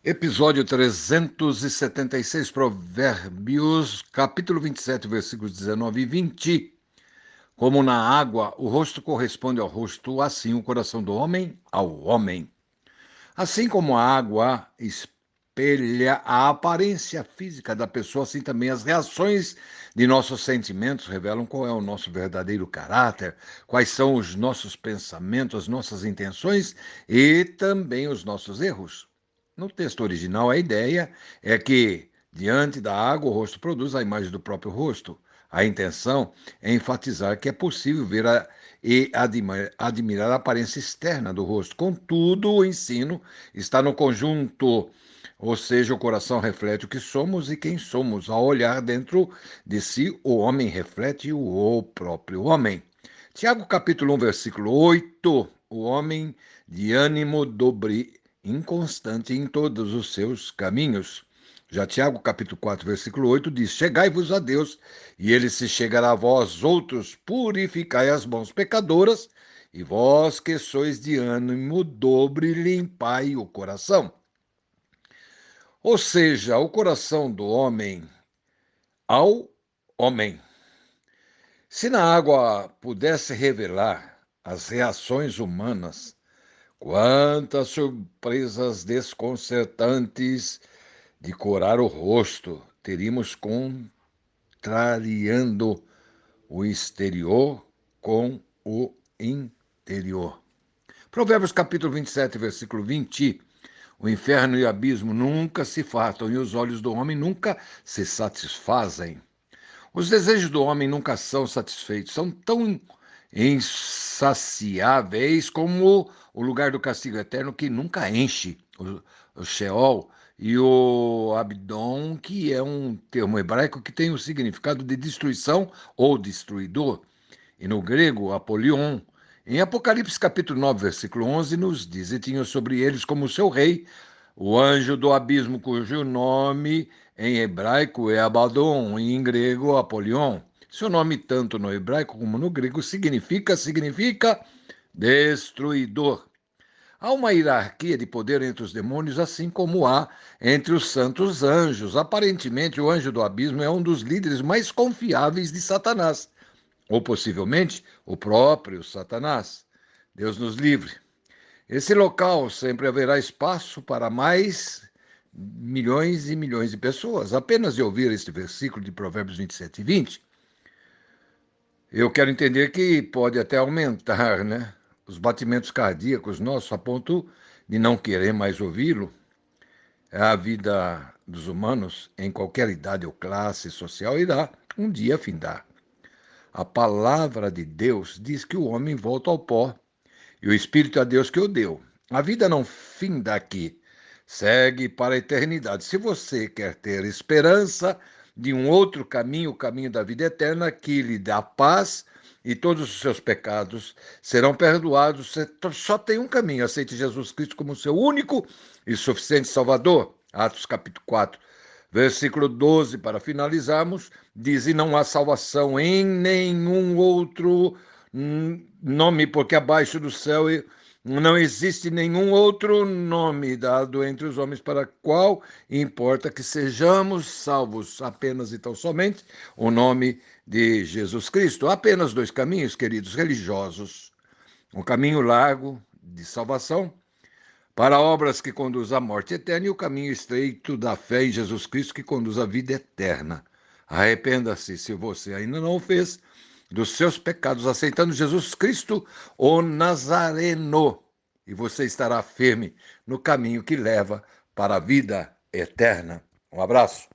Episódio 376, Provérbios, capítulo 27, versículos 19 e 20. Como na água o rosto corresponde ao rosto, assim o coração do homem ao homem. Assim como a água espelha a aparência física da pessoa, assim também as reações de nossos sentimentos revelam qual é o nosso verdadeiro caráter, quais são os nossos pensamentos, as nossas intenções e também os nossos erros. No texto original, a ideia é que, diante da água, o rosto produz a imagem do próprio rosto. A intenção é enfatizar que é possível ver e admirar a aparência externa do rosto. Contudo, o ensino está no conjunto, ou seja, o coração reflete o que somos e quem somos. Ao olhar dentro de si, o homem reflete o próprio homem. Tiago capítulo 1, versículo 8, o homem de ânimo dobre, inconstante em todos os seus caminhos. Já Tiago capítulo 4, versículo 8 diz: Chegai-vos a Deus, e ele se chegará a vós outros, purificai as mãos pecadoras, e vós que sois de ânimo dobre, limpai o coração. Ou seja, o coração do homem ao homem. Se na água pudesse revelar as reações humanas, quantas surpresas desconcertantes de corar o rosto teríamos contrariando o exterior com o interior. Provérbios capítulo 27, versículo 20. O inferno e o abismo nunca se fartam e os olhos do homem nunca se satisfazem. Os desejos do homem nunca são satisfeitos, são tão insaciáveis como o lugar do castigo eterno que nunca enche, o Sheol, e o Abdon, que é um termo hebraico que tem o significado de destruição ou destruidor, e no grego, Apolion. Em Apocalipse capítulo 9, versículo 11, nos diz: E tinha sobre eles como seu rei o anjo do abismo, cujo nome em hebraico é Abaddon, e em grego Apolion. Seu nome, tanto no hebraico como no grego, significa destruidor. Há uma hierarquia de poder entre os demônios, assim como há entre os santos anjos. Aparentemente, o anjo do abismo é um dos líderes mais confiáveis de Satanás, ou possivelmente o próprio Satanás. Deus nos livre. Esse local sempre haverá espaço para mais milhões e milhões de pessoas. Apenas de ouvir este versículo de Provérbios 27 e 20, eu quero entender que pode até aumentar, né, os batimentos cardíacos nossos a ponto de não querer mais ouvi-lo. A vida dos humanos, em qualquer idade ou classe social, irá um dia findar. A palavra de Deus diz que o homem volta ao pó, e o Espírito é Deus que o deu. A vida não finda aqui, segue para a eternidade. Se você quer ter esperança de um outro caminho, o caminho da vida eterna, que lhe dá paz e todos os seus pecados serão perdoados, você só tem um caminho: aceite Jesus Cristo como seu único e suficiente Salvador. Atos capítulo 4, versículo 12, para finalizarmos, diz: E não há salvação em nenhum outro nome, porque abaixo do céu não existe nenhum outro nome dado entre os homens para qual importa que sejamos salvos, apenas e tão somente o nome de Jesus Cristo. Há apenas dois caminhos, queridos religiosos: o caminho largo de salvação para obras que conduz à morte eterna e o caminho estreito da fé em Jesus Cristo que conduz à vida eterna. Arrependa-se, se você ainda não o fez, dos seus pecados, aceitando Jesus Cristo, o Nazareno, e você estará firme no caminho que leva para a vida eterna. Um abraço.